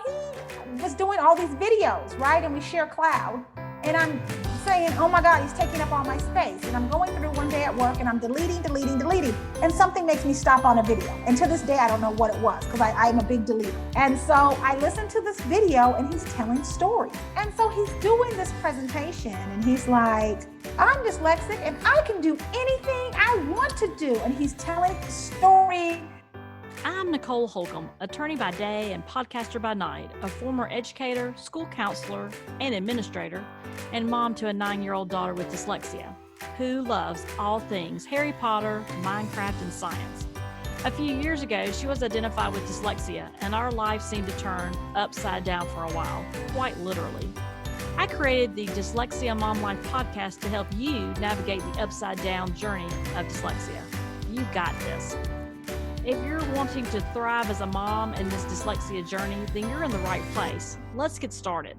he was doing all these videos, right? And we share cloud. And I'm saying, oh my God, he's taking up all my space. And I'm going through one day at work and I'm deleting. And something makes me stop on a video. And to this day, I don't know what it was because I'm a big deleter. And so I listened to this video and he's telling stories. And so he's doing this presentation and he's like, I'm dyslexic and I can do anything I want to do. And he's telling the story. I'm Nicole Holcomb, attorney by day and podcaster by night, a former educator, school counselor, and administrator, and mom to a 9-year-old daughter with dyslexia, who loves all things Harry Potter, Minecraft, and science. A few years ago, she was identified with dyslexia, and our life seemed to turn upside down for a while, quite literally. I created the Dyslexia Mom Life podcast to help you navigate the upside down journey of dyslexia. You got this. If you're wanting to thrive as a mom in this dyslexia journey, then you're in the right place. Let's get started.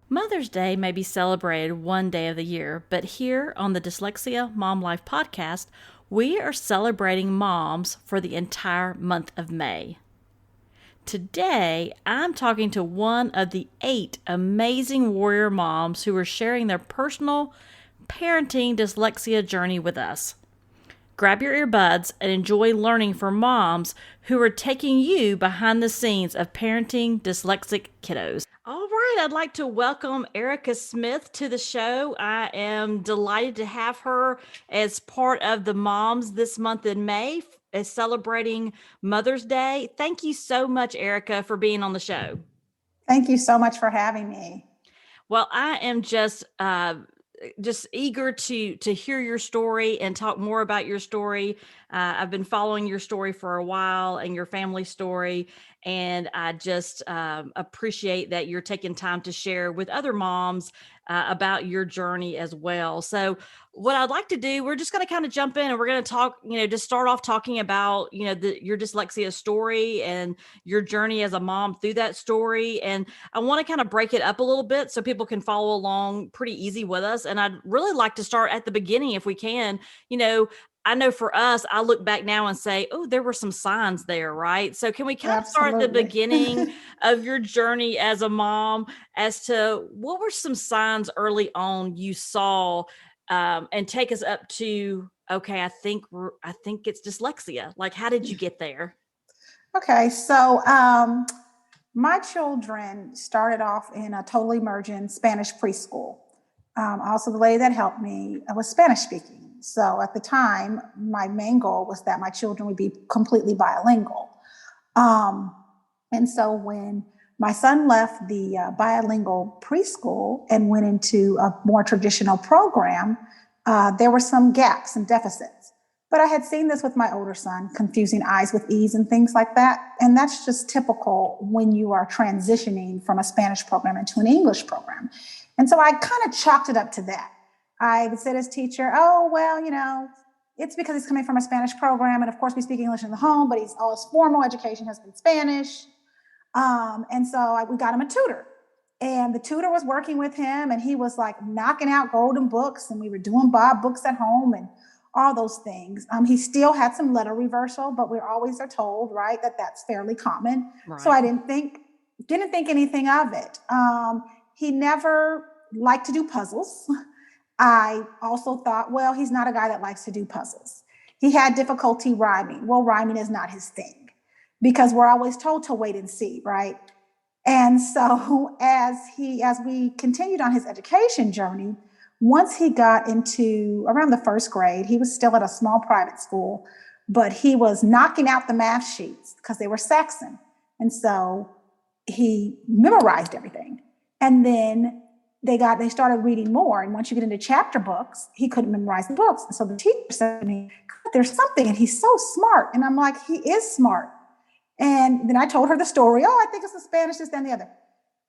Mother's Day may be celebrated one day of the year, but here on the Dyslexia Mom Life podcast, we are celebrating moms for the entire month of May. Today, I'm talking to one of the 8 amazing warrior moms who are sharing their personal parenting dyslexia journey with us. Grab your earbuds and enjoy learning from moms who are taking you behind the scenes of parenting dyslexic kiddos. All right, I'd like to welcome Erika Smith to the show. I am delighted to have her as part of the moms this month in May, as celebrating Mother's Day. Thank you so much, Erika, for being on the show. Thank you so much for having me. Well, I am just eager to hear your story and talk more about your story. I've been following your story for a while and your family story, and I just appreciate that you're taking time to share with other moms about your journey as well. So what I'd like to do, we're just going to kind of jump in and we're going to talk, just start off talking about, your dyslexia story and your journey as a mom through that story. And I want to kind of break it up a little bit so people can follow along pretty easy with us. And I'd really like to start at the beginning if we can. I know for us, I look back now and say, oh, there were some signs there, right? So can we kind of start at the beginning of your journey as a mom as to what were some signs early on you saw, and take us up to, okay, I think it's dyslexia. Like, how did you get there? Okay, so my children started off in a totally emergent Spanish preschool. Also, the lady that helped me was Spanish speaking. So at the time, my main goal was that my children would be completely bilingual. And so when my son left the bilingual preschool and went into a more traditional program, there were some gaps and deficits. But I had seen this with my older son, confusing I's with E's and things like that. And that's just typical when you are transitioning from a Spanish program into an English program. And so I kind of chalked it up to that. I would say to his teacher, oh, well, it's because he's coming from a Spanish program. And of course, we speak English in the home, but all his formal education has been Spanish. And so we got him a tutor. And the tutor was working with him and he was like knocking out golden books. And we were doing Bob books at home and all those things. He still had some letter reversal, but we always are told, right, that that's fairly common. Right. So I didn't think anything of it. He never liked to do puzzles. I also thought, well, he's not a guy that likes to do puzzles. He had difficulty rhyming. Well, rhyming is not his thing because we're always told to wait and see, right? And so as we continued on his education journey, once he got into around the first grade, he was still at a small private school, but he was knocking out the math sheets because they were Saxon. And so he memorized everything. And then they started reading more. And once you get into chapter books, he couldn't memorize the books. And so the teacher said to me, there's something, and he's so smart. And I'm like, he is smart. And then I told her the story. Oh, I think it's the Spanish, this, that, and the other.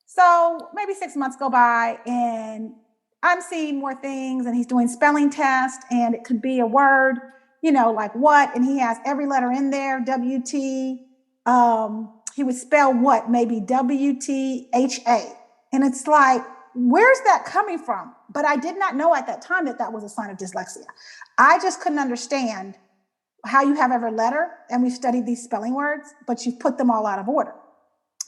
So maybe 6 months go by and I'm seeing more things and he's doing spelling tests and it could be a word, like what, and he has every letter in there, W-T. He would spell what, maybe W-T-H-A. And it's like, where's that coming from? But I did not know at that time that was a sign of dyslexia. I just couldn't understand how you have every letter, and we've studied these spelling words, but you've put them all out of order.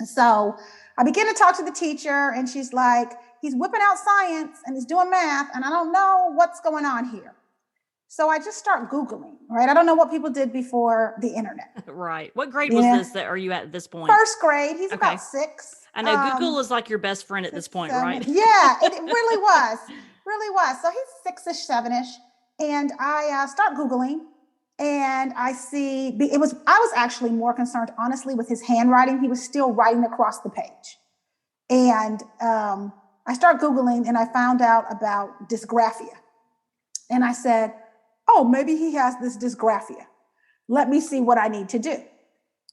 So I begin to talk to the teacher, and she's like, he's whipping out science and he's doing math, and I don't know what's going on here. So I just start Googling, right? I don't know what people did before the internet. Right. What grade was this that are you at this point? First grade. He's about 6. I know Google is like your best friend at this point, 7. right? Yeah, it really was. Really was. So he's 6-ish, 7-ish. And I start Googling, and I see I was actually more concerned, honestly, with his handwriting. He was still writing across the page. And I start Googling, and I found out about dysgraphia. And I said, oh, maybe he has this dysgraphia. Let me see what I need to do.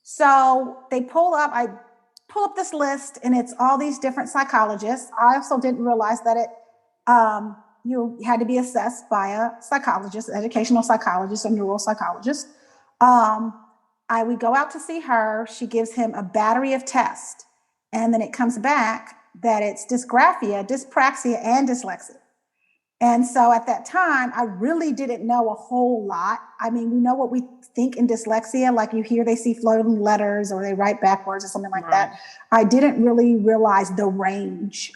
So I pull up this list, and it's all these different psychologists. I also didn't realize that you had to be assessed by a psychologist, educational psychologist, or neuropsychologist. We go out to see her. She gives him a battery of tests, and then it comes back that it's dysgraphia, dyspraxia, and dyslexia. And so at that time, I really didn't know a whole lot. I mean, we know what we think in dyslexia, like you hear they see floating letters or they write backwards or something like that. I didn't really realize the range.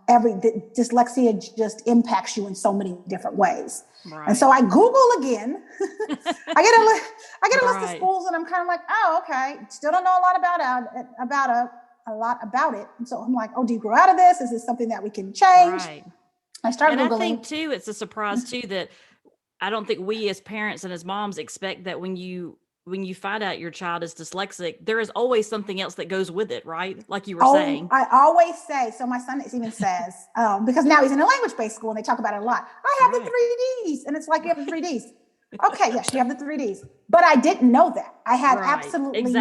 Dyslexia just impacts you in so many different ways. Right. And so I Google again. I get a list of schools, and I'm kind of like, oh, okay. Still don't know a lot about it. And so I'm like, oh, do you grow out of this? Is this something that we can change? Right. I start Googling. I think too, it's a surprise too that I don't think we as parents and as moms expect that when you find out your child is dyslexic, there is always something else that goes with it, right? Like you were saying. I always say, so my son even says, because now he's in a language-based school and they talk about it a lot. I have the 3Ds. And it's like, you have the 3Ds. Okay, yes, you have the 3Ds. But I didn't know that. I had absolutely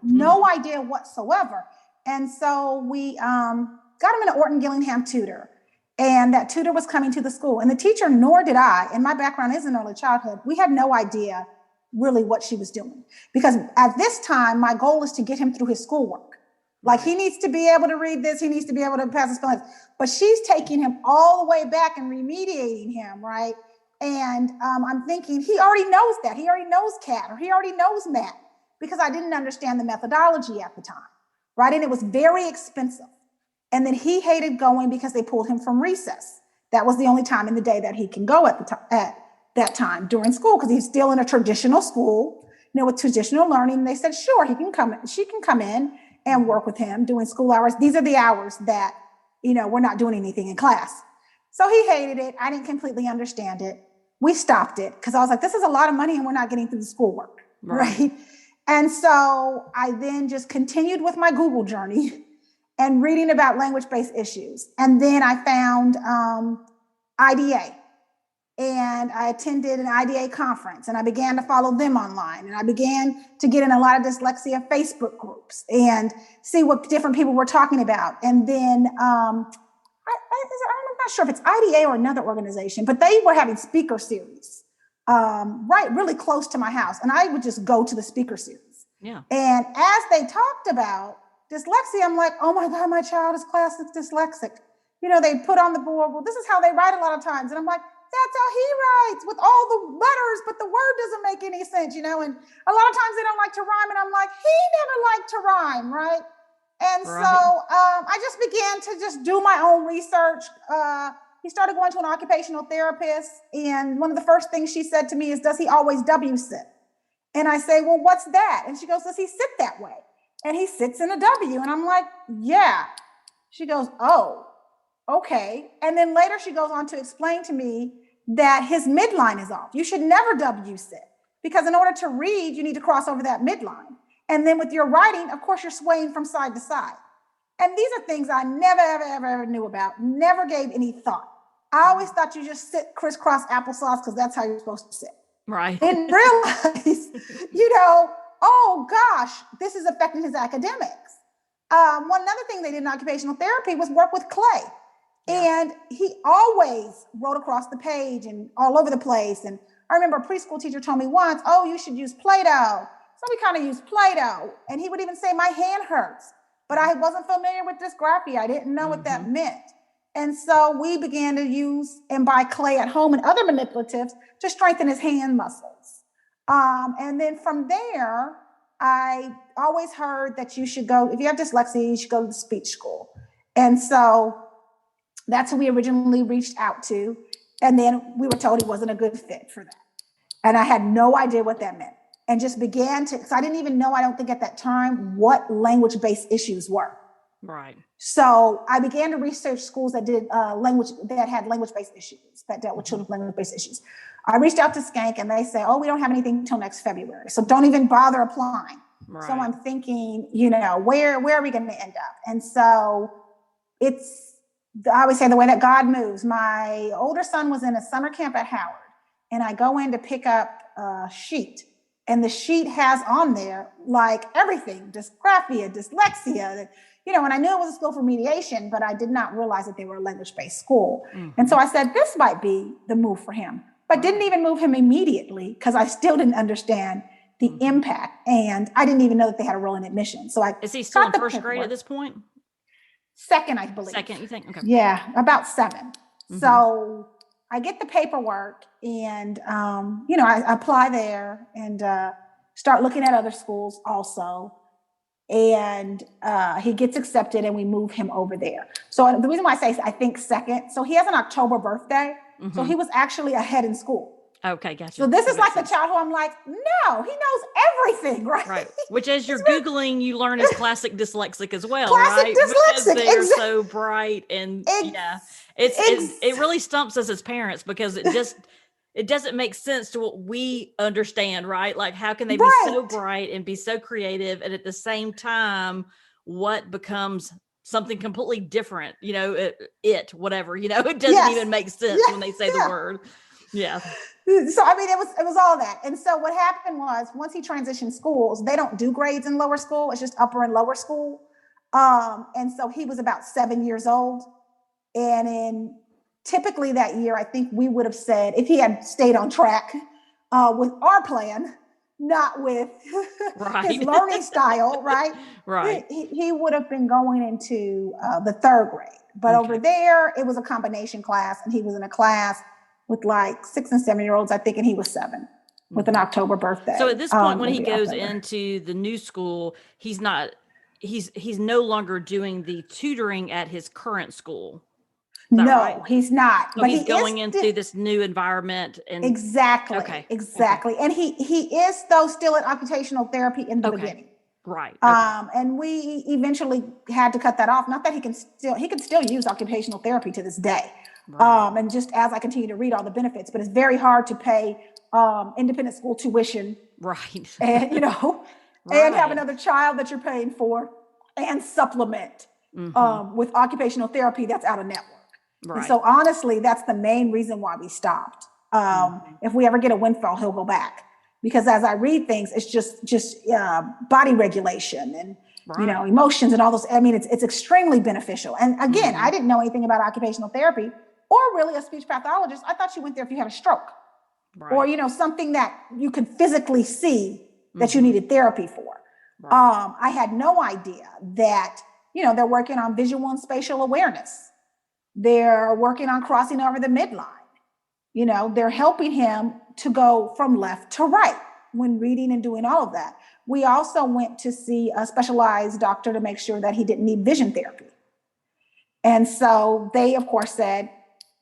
no idea whatsoever. And so we got him an Orton Gillingham tutor. And that tutor was coming to the school. And the teacher, nor did I, and my background is in early childhood, we had no idea really what she was doing. Because at this time, my goal is to get him through his schoolwork. Like, he needs to be able to read this, he needs to be able to pass his spelling. But she's taking him all the way back and remediating him, right? And I'm thinking, he already knows that. He already knows CAT, or he already knows math, because I didn't understand the methodology at the time, right? And it was very expensive. And then he hated going because they pulled him from recess. That was the only time in the day that he can go at that time during school, because he's still in a traditional school, with traditional learning. And they said, sure, she can come in and work with him doing school hours. These are the hours that, we're not doing anything in class. So he hated it. I didn't completely understand it. We stopped it because I was like, this is a lot of money and we're not getting through the schoolwork, right? And so I then just continued with my Google journey and reading about language-based issues. And then I found IDA, and I attended an IDA conference, and I began to follow them online. And I began to get in a lot of dyslexia Facebook groups and see what different people were talking about. And then I'm not sure if it's IDA or another organization, but they were having speaker series, really close to my house. And I would just go to the speaker series. Yeah. And as they talked about dyslexia, I'm like, oh my God, my child is classic dyslexic. They put on the board, well, this is how they write a lot of times. And I'm like, that's how he writes, with all the letters, but the word doesn't make any sense, And a lot of times they don't like to rhyme. And I'm like, he never liked to rhyme, right? And so I just began to just do my own research. He started going to an occupational therapist. And one of the first things she said to me is, does he always W sit? And I say, well, what's that? And she goes, does he sit that way? And he sits in a W. And I'm like, yeah. She goes, oh, okay. And then later she goes on to explain to me that his midline is off. You should never W sit, because in order to read, you need to cross over that midline. And then with your writing, of course, you're swaying from side to side. And these are things I never, ever knew about, never gave any thought. I always thought you just sit crisscross applesauce because that's how you're supposed to sit. Right. And realize, oh gosh, this is affecting his academics. One other thing they did in occupational therapy was work with clay. Yeah. And he always wrote across the page and all over the place. And I remember a preschool teacher told me once, oh, you should use Play-Doh. So we kind of used Play-Doh. And he would even say, my hand hurts. But I wasn't familiar with dysgraphia. I didn't know what that meant. And so we began to use and buy clay at home and other manipulatives to strengthen his hand muscles. And then from there, I always heard that you should go, if you have dyslexia, you should go to the speech school. And so that's who we originally reached out to. And then we were told he wasn't a good fit for that. And I had no idea what that meant. And just began to, because I didn't even know, I don't think at that time, what language-based issues were. Right. So I began to research schools that did that had language-based issues, that dealt with children with language-based issues. I reached out to Skank and they say, oh, we don't have anything until next February. So don't even bother applying. Right. So I'm thinking, where are we going to end up? And so I always say the way that God moves. My older son was in a summer camp at Howard, and I go in to pick up a sheet. And the sheet has on there like everything, dysgraphia, dyslexia, and I knew it was a school for mediation, but I did not realize that they were a language-based school. Mm-hmm. And so I said, this might be the move for him, but didn't even move him immediately because I still didn't understand the impact. And I didn't even know that they had a role in admission. So is he still in first grade at this point? Second, I believe. Second, you think? Okay. Yeah, about 7. Mm-hmm. So I get the paperwork and, I apply there and start looking at other schools also. And he gets accepted and we move him over there. So the reason why I say I think second, so he has an October birthday. Mm-hmm. So he was actually ahead in school. Okay, gotcha. So this is like the child who I'm like, no, he knows everything, right? Right. Which as you're Googling, you learn is classic dyslexic as well, classic right? Dyslexic. Because they're so bright and it really stumps us as parents because it doesn't make sense to what we understand, right? Like how can they be so bright and be so creative and at the same time, what becomes something completely different, whatever, it doesn't even make sense when they say the word. Yeah. So, I mean, it was all that. And so what happened was once he transitioned schools, they don't do grades in lower school. It's just upper and lower school. And so he was about 7 years old. And typically that year, I think we would have said, if he had stayed on track with our plan, not with his learning style, right? Right. He would have been going into the 3rd grade. But over there, it was a combination class, and he was in a class with like 6 and 7-year-olds, I think, and he was 7 with an October birthday. So at this point, when he goes into the new school, he's no longer doing the tutoring at his current school. No, right? He's not. So but he's going into this new environment. And exactly. And he is though still at occupational therapy in the beginning. Right. And we eventually had to cut that off. Not that he can still use occupational therapy to this day. Right. And just as I continue to read all the benefits, but it's very hard to pay independent school tuition. Right. And, and have another child that you're paying for and supplement with occupational therapy that's out of network. Right. And so honestly, that's the main reason why we stopped. If we ever get a windfall, he'll go back. Because as I read things, it's just body regulation and emotions and all those. I mean, it's extremely beneficial. And again, I didn't know anything about occupational therapy or really a speech pathologist. I thought you went there if you had a stroke or something that you could physically see that you needed therapy for. Right. I had no idea that they're working on visual and spatial awareness. They're working on crossing over the midline. They're helping him to go from left to right when reading and doing all of that. We also went to see a specialized doctor to make sure that he didn't need vision therapy. And so they, of course, said,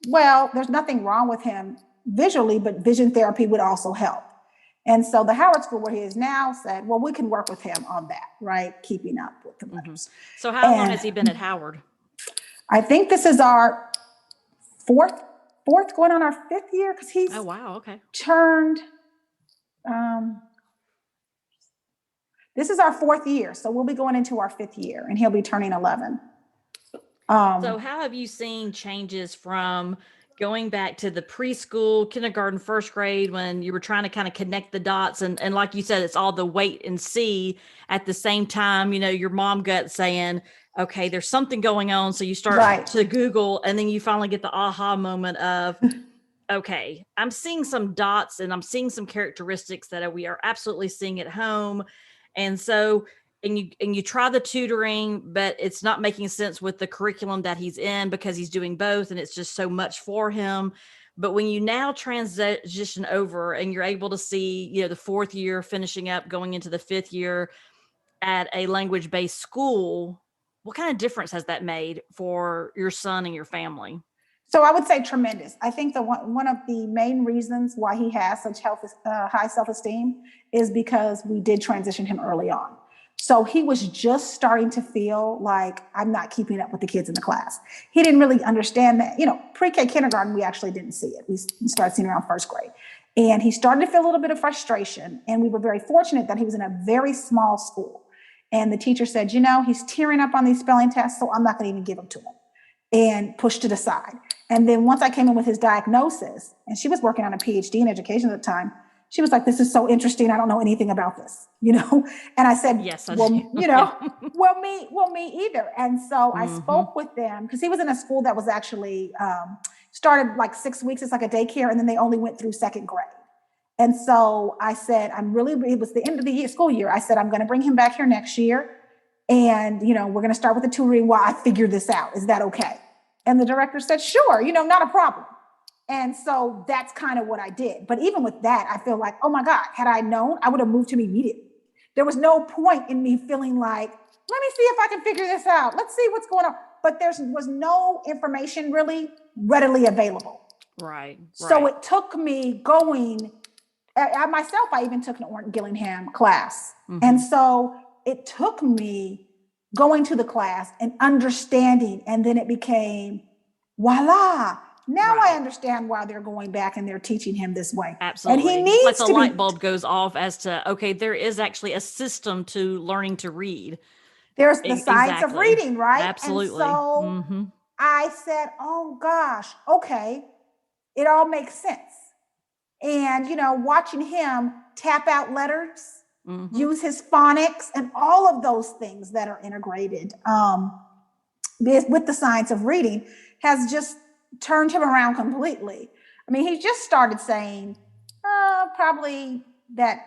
well, there's nothing wrong with him visually, but vision therapy would also help. And so the Howard School where he is now said, well, we can work with him on that, right? Keeping up with the letters. So how long has he been at Howard? I think this is our fourth going on our 5th year because he's turned this is our 4th year, so we'll be going into our 5th year and he'll be turning 11. So how have you seen changes from going back to the preschool, kindergarten, 1st grade when you were trying to kind of connect the dots and like you said, it's all the wait and see at the same time, your mom gut saying, okay, there's something going on. So you start to Google and then you finally get the aha moment of, okay, I'm seeing some dots and I'm seeing some characteristics that we are absolutely seeing at home. And so, and you try the tutoring, but it's not making sense with the curriculum that he's in because he's doing both and it's just so much for him. But when you now transition over and you're able to see, the 4th year finishing up, going into the 5th year, at a language-based school, what kind of difference has that made for your son and your family? So I would say tremendous. I think one of the main reasons why he has such high self-esteem is because we did transition him early on. So he was just starting to feel like I'm not keeping up with the kids in the class. He didn't really understand that, pre-K kindergarten, we actually didn't see it. We started seeing it around first grade. And he started to feel a little bit of frustration. And we were very fortunate that he was in a very small school. And the teacher said, he's tearing up on these spelling tests, so I'm not going to even give them to him, and pushed it aside. And then once I came in with his diagnosis, and she was working on a PhD in education at the time, she was like, this is so interesting. I don't know anything about this, And I said, yes, well, me either. And so I spoke with them because he was in a school that was actually started like 6 weeks. It's like a daycare. And then they only went through second grade. And so I said, it was the end of the school year. I said, I'm going to bring him back here next year. And, we're going to start with the tutoring while I figure this out. Is that okay? And the director said, sure, not a problem. And so that's kind of what I did. But even with that, I feel like, oh my God, had I known, I would have moved him immediately. There was no point in me feeling like, let me see if I can figure this out. Let's see what's going on. But there was no information really readily available. Right. So it took me I even took an Orton Gillingham class. And so it took me going to the class and understanding. And then it became, voila. Now I understand why they're going back and they're teaching him this way. Absolutely. And he needs like the light bulb goes off as to, okay, there is actually a system to learning to read. There's the science of reading, right? Absolutely. And so I said, oh gosh, okay, it all makes sense. And, watching him tap out letters, use his phonics and all of those things that are integrated with the science of reading has just turned him around completely. I mean, he just started saying, probably that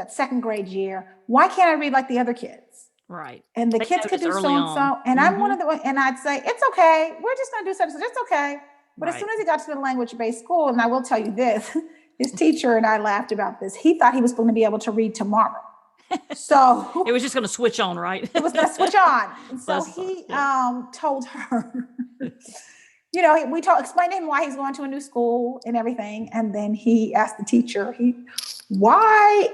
second grade year, why can't I read like the other kids? Right. And the kids could do so-and-so. And I'm one of and I'd say, it's okay. We're just going to do something. It's okay. But as soon as he got to the language-based school, and I will tell you this, his teacher and I laughed about this. He thought he was going to be able to read tomorrow. So it was just going to switch on, right? It was going to switch on. And so he told her, we explained to him why he's going to a new school and everything. And then he asked the teacher, why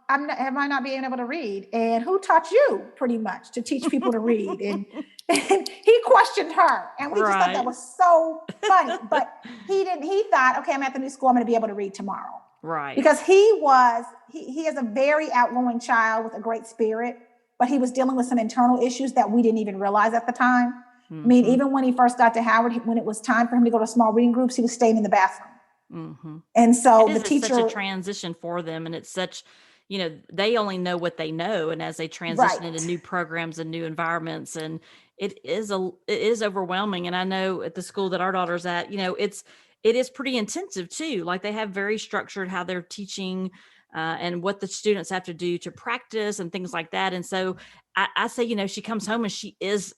am I not being able to read? And who taught you pretty much to teach people to read? And he questioned her. And we just thought that was so funny. But he thought, okay, I'm at the new school. I'm going to be able to read tomorrow. Right. Because he is a very outgoing child with a great spirit, but he was dealing with some internal issues that we didn't even realize at the time. I mean, even when he first got to Howard, when it was time for him to go to small reading groups, he was staying in the bathroom. And so the teacher, it's such a transition for them. And it's such, they only know what they know. And as they transition into new programs and new environments, and it is overwhelming. And I know at the school that our daughter's at, it is pretty intensive too. Like they have very structured how they're teaching and what the students have to do to practice and things like that. And so I say, she comes home and she is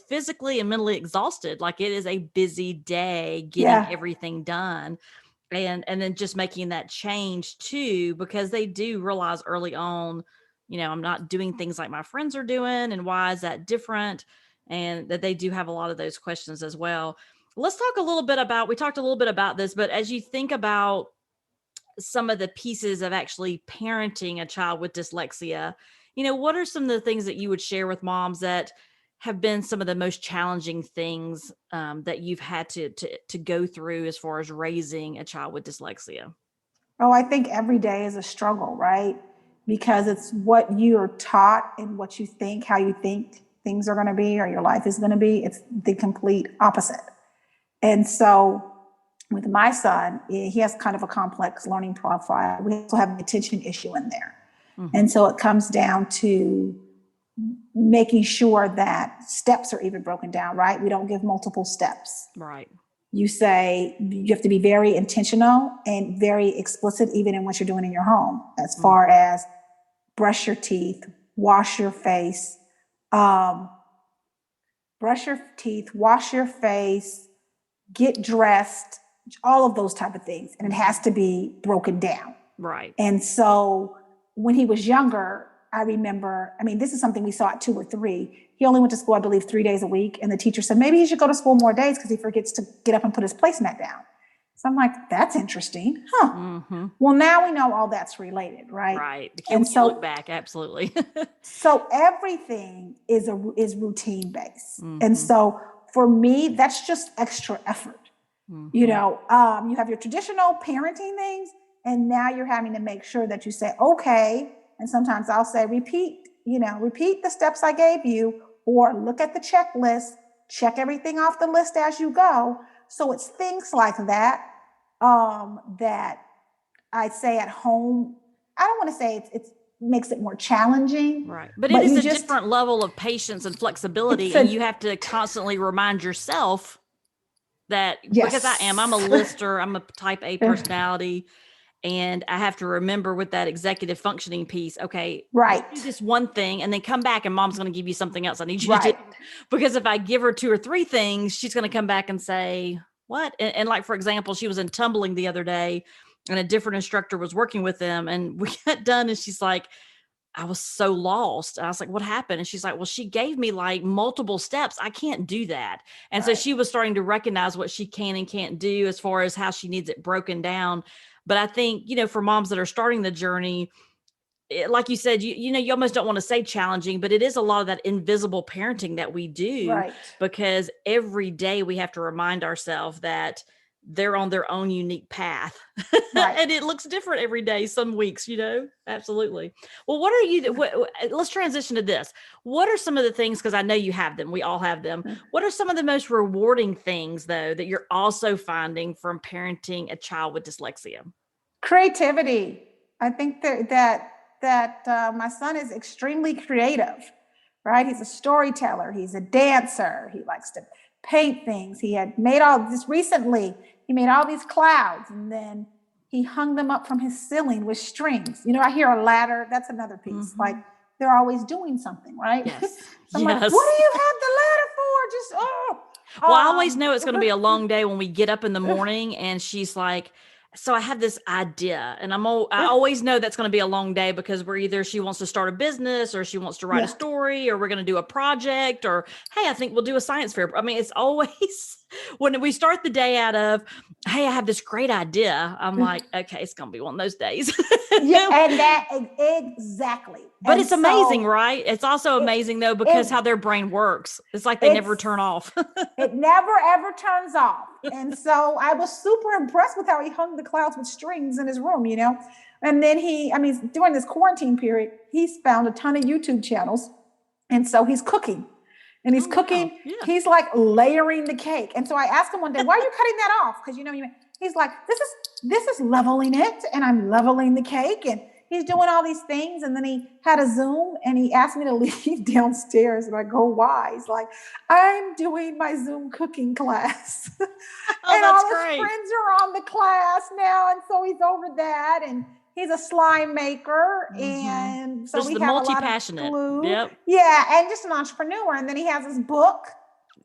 physically and mentally exhausted. Like it is a busy day getting everything done. And then just making that change too, because they do realize early on, I'm not doing things like my friends are doing. And why is that different? And that they do have a lot of those questions as well. Let's talk a little bit we talked a little bit about this, but as you think about some of the pieces of actually parenting a child with dyslexia, what are some of the things that you would share with moms that have been some of the most challenging things that you've had to go through as far as raising a child with dyslexia? Oh, I think every day is a struggle, right? Because it's what you're taught and what you think, how you think things are going to be or your life is going to be. It's the complete opposite. And so with my son, he has kind of a complex learning profile. We also have an attention issue in there. And so it comes down to making sure that steps are even broken down, right? We don't give multiple steps. Right. You say you have to be very intentional and very explicit, even in what you're doing in your home, as far as brush your teeth, wash your face, get dressed, all of those type of things. And it has to be broken down. Right. And so when he was younger, I remember, this is something we saw at 2 or 3. He only went to school, I believe, 3 days a week. And the teacher said, maybe he should go to school more days because he forgets to get up and put his placemat down. So I'm like, that's interesting. Huh. Mm-hmm. Well, now we know all that's related, right? Right. And so look back, absolutely. so everything is routine based. Mm-hmm. And so for me, that's just extra effort. Mm-hmm. You have your traditional parenting things, and now you're having to make sure that you say, okay. And sometimes I'll say, repeat the steps I gave you, or look at the checklist, check everything off the list as you go. So it's things like that, that I say at home. I don't want to say it makes it more challenging. Right. But it is a different level of patience and flexibility. And you have to constantly remind yourself that, yes. because I'm a lister, I'm a type A personality. And I have to remember with that executive functioning piece, okay, right, do this one thing and then come back and mom's going to give you something else I need you to do. Because if I give her 2 or 3 things, she's going to come back and say, what? And like, for example, she was in tumbling the other day and a different instructor was working with them, and we got done and she's like, I was so lost. And I was like, what happened? And she's like, well, she gave me like multiple steps. I can't do that. And so she was starting to recognize what she can and can't do as far as how she needs it broken down. But I think, for moms that are starting the journey, like you said, you almost don't want to say challenging, but it is a lot of that invisible parenting that we do, because every day we have to remind ourselves that they're on their own unique path. And it looks different every day, some weeks, absolutely. Well, let's transition to this. What are some of the things, because I know you have them, we all have them. What are some of the most rewarding things, though, that you're also finding from parenting a child with dyslexia? Creativity. I think that my son is extremely creative, right? He's a storyteller. He's a dancer. He likes to paint things. He had made he made all these clouds, and then he hung them up from his ceiling with strings. I hear a ladder. That's another piece. Mm-hmm. Like, they're always doing something, right? Yes. So I'm like, what do you have the ladder for? Well, I always know it's going to be a long day when we get up in the morning and she's like, so I have this idea, and I always know that's going to be a long day, because she wants to start a business, or she wants to write a story, or we're going to do a project, or, hey, I think we'll do a science fair. It's always when we start the day out of, hey, I have this great idea. I'm like, okay, it's going to be one of those days. And that exactly. But it's amazing, right? It's also amazing though, because how their brain works. It's like they never turn off. It never, ever turns off. And so I was super impressed with how he hung the clouds with strings in his room, And then during this quarantine period, he's found a ton of YouTube channels. And so he's cooking. And he's cooking. Wow. Yeah. He's like layering the cake. And so I asked him one day, why are you cutting that off? Because he's like, this is leveling it, and I'm leveling the cake, and he's doing all these things. And then he had a Zoom, and he asked me to leave downstairs, and I go, why? He's like, I'm doing my Zoom cooking class. And all his friends are on the class now, and so he's over that, and he's a slime maker, and so we have a lot of glue. Yep. Yeah, and just an entrepreneur. And then he has his book.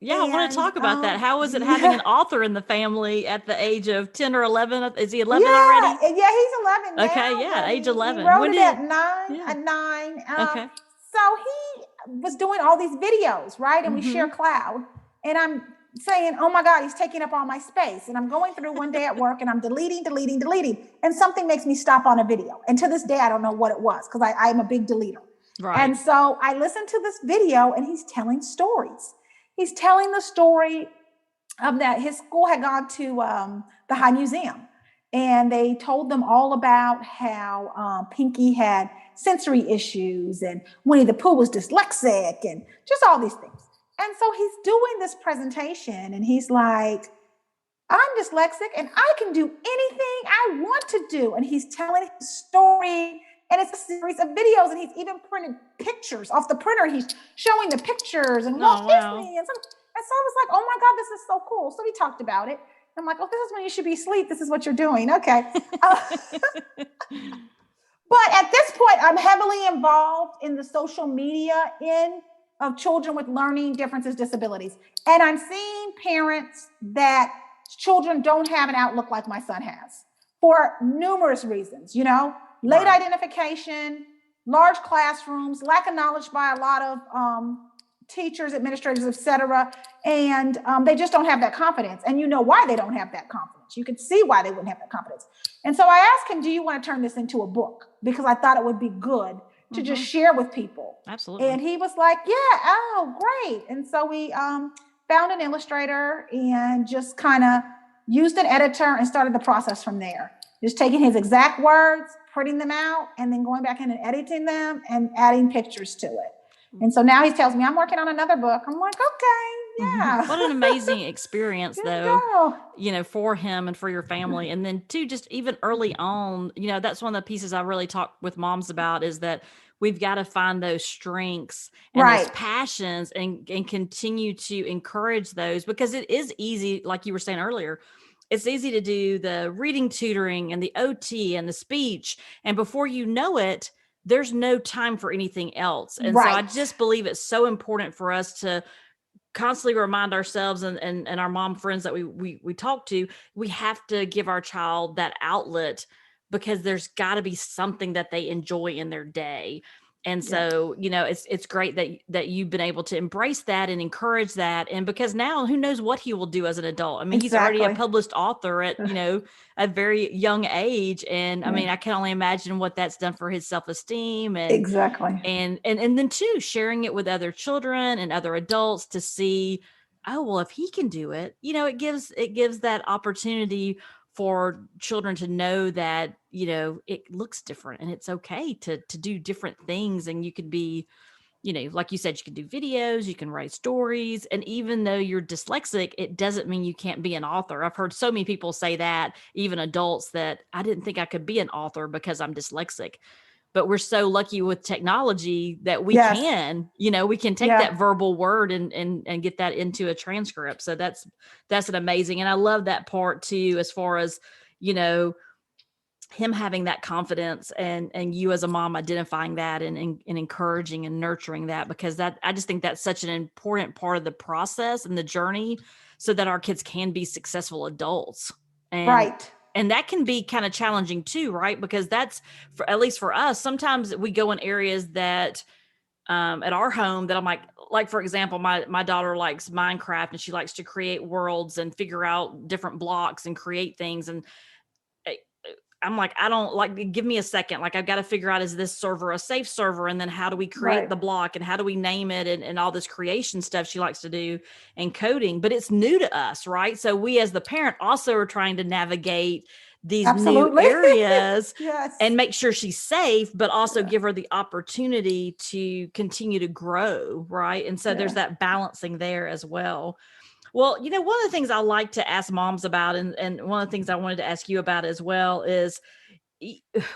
Yeah, I want to talk about that. How is it having an author in the family at the age of 10 or 11? Is he 11 already? Yeah, he's 11 now. Okay, yeah, age 11. He wrote it at 9. Okay. So he was doing all these videos, right? And we share cloud. And I'm saying, oh my God, he's taking up all my space. And I'm going through one day at work, and I'm deleting. And something makes me stop on a video. And to this day, I don't know what it was, because I'm a big deleter. Right. And so I listened to this video, and he's telling stories. He's telling the story of that his school had gone to the High Museum, and they told them all about how Pinky had sensory issues, and Winnie the Pooh was dyslexic, and just all these things. And so he's doing this presentation, and he's like, I'm dyslexic, and I can do anything I want to do. And he's telling his story, and it's a series of videos, and he's even printed pictures off the printer. He's showing the pictures and Walt Disney. And so I was like, oh my God, this is so cool. So we talked about it. I'm like, oh, this is when you should be asleep. This is what you're doing. Okay. But at this point, I'm heavily involved in the social media of children with learning differences, disabilities. And I'm seeing parents that children don't have an outlook like my son has for numerous reasons, late identification, large classrooms, lack of knowledge by a lot of teachers, administrators, etc. And they just don't have that confidence. And you know why they don't have that confidence. You can see why they wouldn't have that confidence. And so I asked him, do you want to turn this into a book? Because I thought it would be good to just share with people. Absolutely. And he was like, yeah, oh, great. And so we found an illustrator and just kind of used an editor and started the process from there. Just taking his exact words, printing them out, and then going back in and editing them and adding pictures to it. And so now he tells me, I'm working on another book. I'm like, okay, yeah. What an amazing experience, though, for him and for your family. And then, too, just even early on, that's one of the pieces I really talk with moms about is that we've got to find those strengths and those passions and continue to encourage those, because it is easy, like you were saying earlier, it's easy to do the reading tutoring and the OT and the speech. And before you know it, there's no time for anything else. And so I just believe it's so important for us to constantly remind ourselves and our mom friends that we talk to, we have to give our child that outlet, because there's got to be something that they enjoy in their day. And so, it's great that you've been able to embrace that and encourage that. And because now who knows what he will do as an adult. I mean, he's already a published author at, a very young age. And I mean, I can only imagine what that's done for his self-esteem and and then too, sharing it with other children and other adults to see, oh, well, if he can do it, it gives that opportunity for children to know that, it looks different and it's okay to do different things. And you could be, like you said, you can do videos, you can write stories. And even though you're dyslexic, it doesn't mean you can't be an author. I've heard so many people say that, even adults, that I didn't think I could be an author because I'm dyslexic. But we're so lucky with technology that we can, we can take that verbal word and get that into a transcript. So that's an amazing. And I love that part too, as far as, him having that confidence and you as a mom identifying that and encouraging and nurturing that, because I just think that's such an important part of the process and the journey so that our kids can be successful adults. And that can be kind of challenging too, right? Because that's, at least for us, sometimes we go in areas that at our home that I'm like, for example, my daughter likes Minecraft and she likes to create worlds and figure out different blocks and create things. And I'm like, I don't like, give me a second. Like, I've got to figure out, is this server a safe server? And then how do we create the block and how do we name it and all this creation stuff she likes to do and coding, but it's new to us. Right. So we, as the parent, also are trying to navigate these new areas and make sure she's safe, but also give her the opportunity to continue to grow. Right. And so there's that balancing there as well. Well, one of the things I like to ask moms about, and one of the things I wanted to ask you about as well is,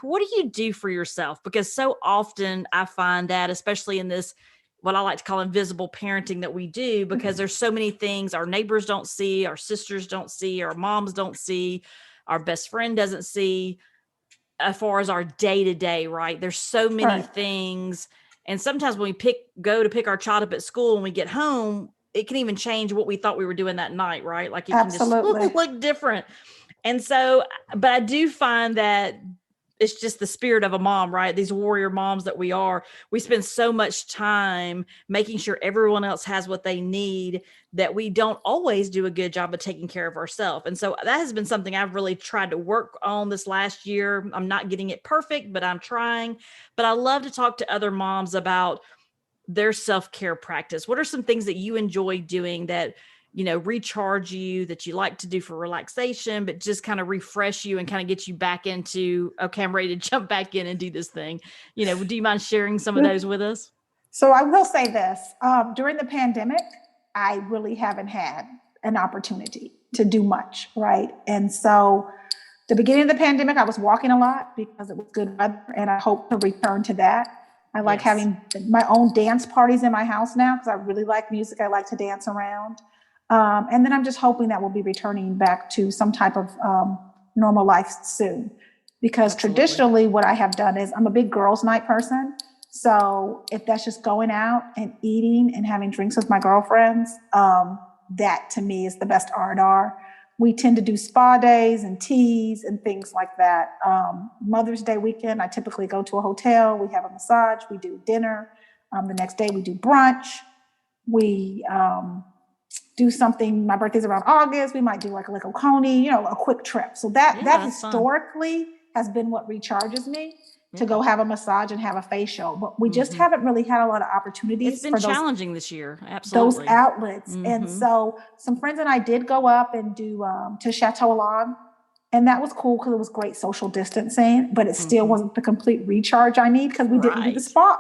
what do you do for yourself? Because so often I find that, especially in this, what I like to call invisible parenting that we do, because there's so many things our neighbors don't see, our sisters don't see, our moms don't see, our best friend doesn't see, as far as our day-to-day, right? There's so many things. And sometimes when we go to pick our child up at school and we get home, it can even change what we thought we were doing that night, right? Like it can just look different. And so, but I do find that it's just the spirit of a mom, right? These warrior moms that we are, we spend so much time making sure everyone else has what they need that we don't always do a good job of taking care of ourselves. And so that has been something I've really tried to work on this last year. I'm not getting it perfect, but I'm trying. But I love to talk to other moms about their self-care practice. What are some things that you enjoy doing that, recharge you, that you like to do for relaxation, but just kind of refresh you and kind of get you back into, okay, I'm ready to jump back in and do this thing. Do you mind sharing some of those with us? So I will say this, during the pandemic, I really haven't had an opportunity to do much. Right. And so the beginning of the pandemic, I was walking a lot because it was good weather, and I hope to return to that. I like having my own dance parties in my house now because I really like music. I like to dance around. And then I'm just hoping that we'll be returning back to some type of normal life soon. Because traditionally what I have done is I'm a big girls' night person. So if that's just going out and eating and having drinks with my girlfriends, that to me is the best R&R. we tend to do spa days and teas and things like that. Mother's Day weekend, I typically go to a hotel. We have a massage. We do dinner. The next day we do brunch. We do something. My birthday's around August. We might do like a little coney, a quick trip. So that historically has been what recharges me. To go have a massage and have a facial, but we just haven't really had a lot of opportunities. It's been challenging this year, absolutely. Those outlets, and so some friends and I did go up and do to Chateau Lawn, and that was cool because it was great social distancing, but it still wasn't the complete recharge I need because we didn't do the spa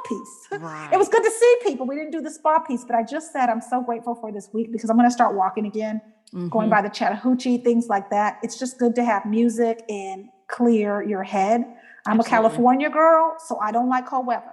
piece. Right. It was good to see people. We didn't do the spa piece, but I just said I'm so grateful for this week because I'm going to start walking again, going by the Chattahoochee, things like that. It's just good to have music and clear your head. I'm a California girl, so I don't like cold weather.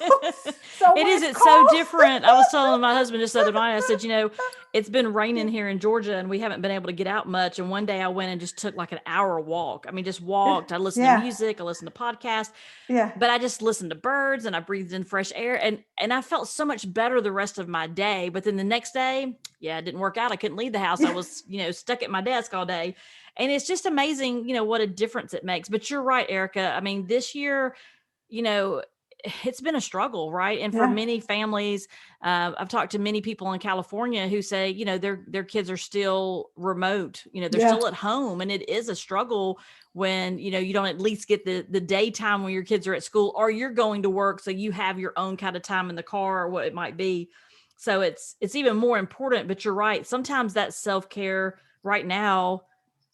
It's so different. I was telling my husband just the other night, I said, it's been raining here in Georgia and we haven't been able to get out much. And one day I went and just took like an hour walk. I mean, just walked. I listened to music. I listened to podcasts. Yeah. But I just listened to birds and I breathed in fresh air and I felt so much better the rest of my day. But then the next day, it didn't work out. I couldn't leave the house. I was, stuck at my desk all day. And it's just amazing, what a difference it makes. But you're right, Erika. I mean, this year, it's been a struggle, right? And for many families, I've talked to many people in California who say, their kids are still remote, they're still at home. And it is a struggle when, you don't at least get the daytime when your kids are at school or you're going to work. So you have your own kind of time in the car or what it might be. So it's even more important, but you're right. Sometimes that self-care right now,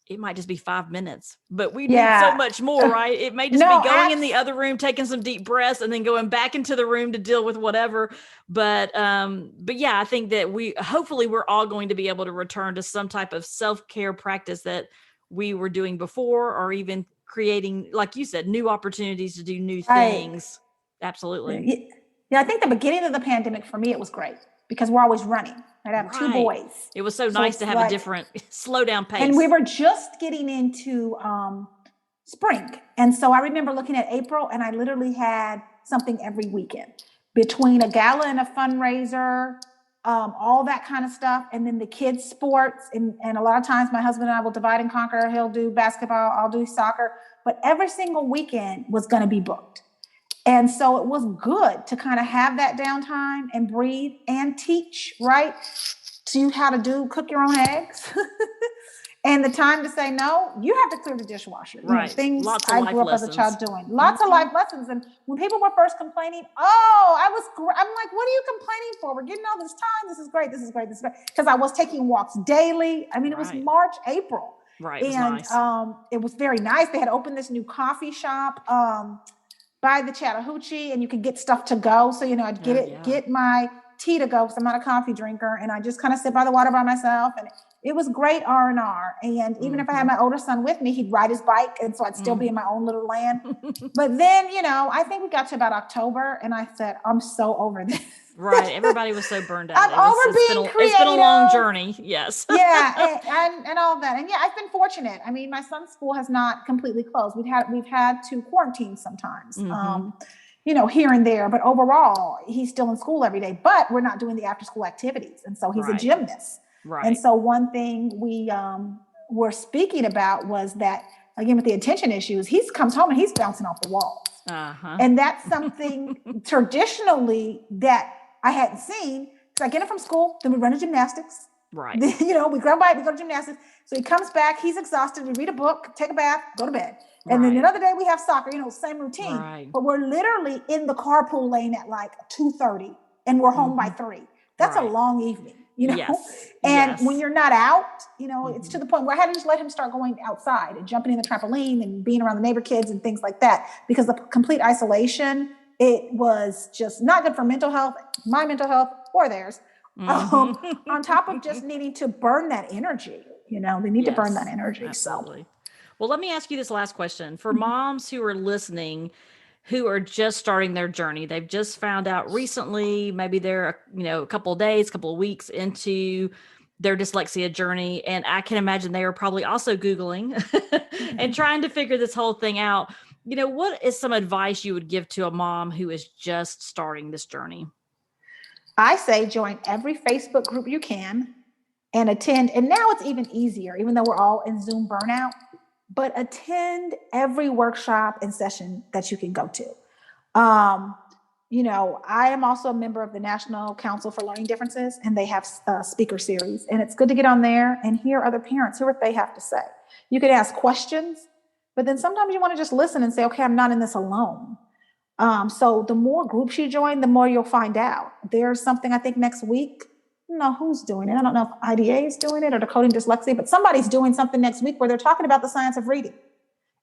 it might just be 5 minutes, but we need so much more, right? It may just be going in the other room, taking some deep breaths and then going back into the room to deal with whatever. But I think that hopefully we're all going to be able to return to some type of self-care practice that we were doing before, or even creating, like you said, new opportunities to do new things. Absolutely. Yeah. I think the beginning of the pandemic for me, it was great because we're always running. I have two boys. It was so nice to have a different slow down pace. And we were just getting into spring. And so I remember looking at April and I literally had something every weekend between a gala and a fundraiser, all that kind of stuff. And then the kids' sports. And a lot of times my husband and I will divide and conquer. He'll do basketball, I'll do soccer. But every single weekend was going to be booked. And so it was good to kind of have that downtime and breathe and teach, right? To how to cook your own eggs. And the time to say, no, you have to clear the dishwasher. Right. Things Lots of I grew up lessons. as a child doing. Lots of life lessons. And when people were first complaining, I'm like, what are you complaining for? We're getting all this time. This is great. This is great. This is great. Because I was taking walks daily. I mean, it was March, April. Right. And it was very nice. They had opened this new coffee shop by the Chattahoochee, and you could get stuff to go. So, I'd get my tea to go because I'm not a coffee drinker, and I just kind of sit by the water by myself, and it was great R&R. And even if I had my older son with me, he'd ride his bike, and so I'd still be in my own little land. But then, I think we got to about October, and I said, I'm so over this. Right. Everybody was so burned out. It's been a long journey. Yes. and all of that. And I've been fortunate. I mean, my son's school has not completely closed. We've had to quarantine sometimes, here and there. But overall, he's still in school every day. But we're not doing the after school activities. And so he's a gymnast. Right. And so one thing we were speaking about was that, again, with the attention issues, he comes home and he's bouncing off the walls. And that's something traditionally that I hadn't seen. So I get him from school, then we run to gymnastics. Right. Then, we grab a bite, we go to gymnastics. So he comes back, he's exhausted. We read a book, take a bath, go to bed. And then another day we have soccer, same routine. Right. But we're literally in the carpool lane at like 2:30 and we're home by 3. That's a long evening, Yes. And when you're not out, it's to the point where I had to just let him start going outside and jumping in the trampoline and being around the neighbor kids and things like that, because the complete isolation, it was just not good for mental health, my mental health or theirs. On top of just needing to burn that energy, they need to burn that energy. Absolutely. Well, let me ask you this last question for moms who are listening, who are just starting their journey. They've just found out recently, maybe they're, a couple of days, couple of weeks into their dyslexia journey. And I can imagine they are probably also Googling and trying to figure this whole thing out. What is some advice you would give to a mom who is just starting this journey? I say join every Facebook group you can and attend. And now it's even easier, even though we're all in Zoom burnout, but attend every workshop and session that you can go to. I am also a member of the National Council for Learning Differences, and they have a speaker series. And it's good to get on there and hear other parents, hear what they have to say. You can ask questions, but then sometimes you want to just listen and say, okay, I'm not in this alone. So the more groups you join, the more you'll find out. There's something I think next week. I don't know who's doing it. I don't know if IDA is doing it or Decoding Dyslexia, but somebody's doing something next week where they're talking about the science of reading.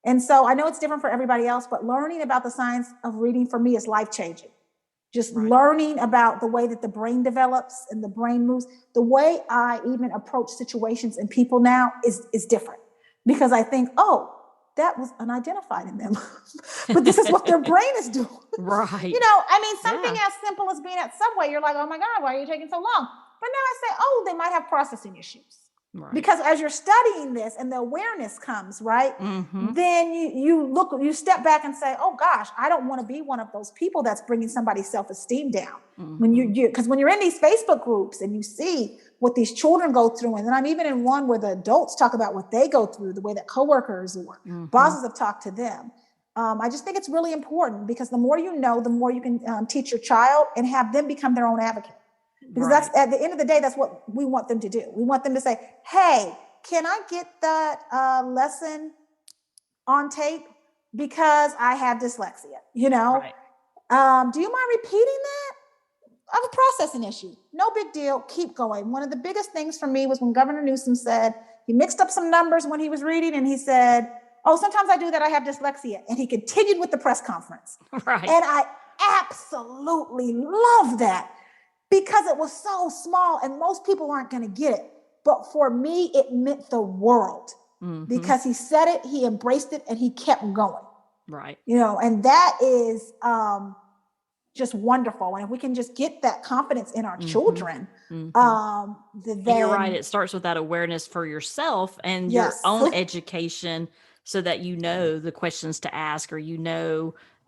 And so I know it's different for everybody else, but learning about the science of reading for me is life-changing. Just learning about the way that the brain develops and the brain moves, the way I even approach situations and people now is different, because I think, oh, that was unidentified in them, but this is what their brain is doing. Right. Something as simple as being at Subway, you're like, oh my God, why are you taking so long? But now I say, oh, they might have processing issues. Right. Because as you're studying this and the awareness comes, right, then you step back and say, oh gosh, I don't want to be one of those people that's bringing somebody's self-esteem down. Because when you're in these Facebook groups and you see what these children go through, and then I'm even in one where the adults talk about what they go through, the way that coworkers or bosses have talked to them. I just think it's really important, because the more you know, the more you can teach your child and have them become their own advocate. Because that's, at the end of the day, that's what we want them to do. We want them to say, hey, can I get that lesson on tape? Because I have dyslexia, Do you mind repeating that? I have a processing issue. No big deal. Keep going. One of the biggest things for me was when Governor Newsom said he mixed up some numbers when he was reading, and he said, oh, sometimes I do that. I have dyslexia. And he continued with the press conference. Right. And I absolutely love that, because it was so small and most people aren't going to get it. But for me, it meant the world, because he said it, he embraced it, and he kept going. Right. And that is just wonderful. And if we can just get that confidence in our children, then you're right. It starts with that awareness for yourself and your own education, so that the questions to ask, or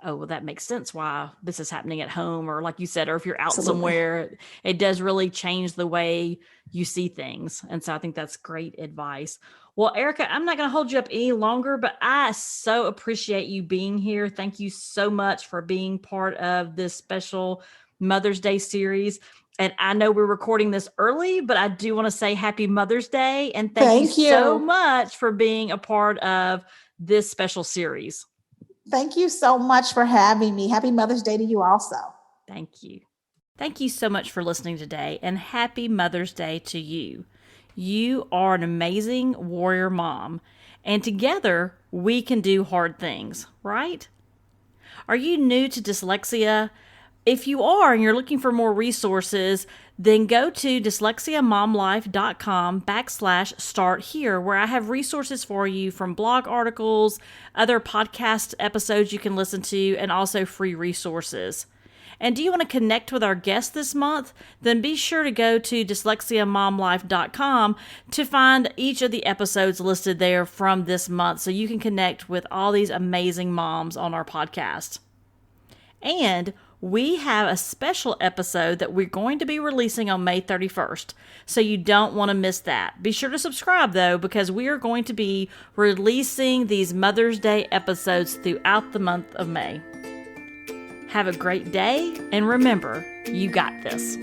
oh, well, that makes sense why this is happening at home, or like you said, or if you're out somewhere, it does really change the way you see things. And so I think that's great advice. Well, Erika, I'm not going to hold you up any longer, but I so appreciate you being here. Thank you so much for being part of this special Mother's Day series. And I know we're recording this early, but I do want to say Happy Mother's Day. And thank you so much for being a part of this special series. Thank you so much for having me. Happy Mother's Day to you also. Thank you. Thank you so much for listening today, and happy Mother's Day to you. You are an amazing warrior mom, and together we can do hard things, right? Are you new to dyslexia? If you are and you're looking for more resources, then go to dyslexiamomlife.com/start here, where I have resources for you, from blog articles, other podcast episodes you can listen to, and also free resources. And do you want to connect with our guest this month? Then be sure to go to dyslexiamomlife.com to find each of the episodes listed there from this month, so you can connect with all these amazing moms on our podcast. And we have a special episode that we're going to be releasing on May 31st, so you don't want to miss that. Be sure to subscribe, though, because we are going to be releasing these Mother's Day episodes throughout the month of May. Have a great day, and remember, you got this.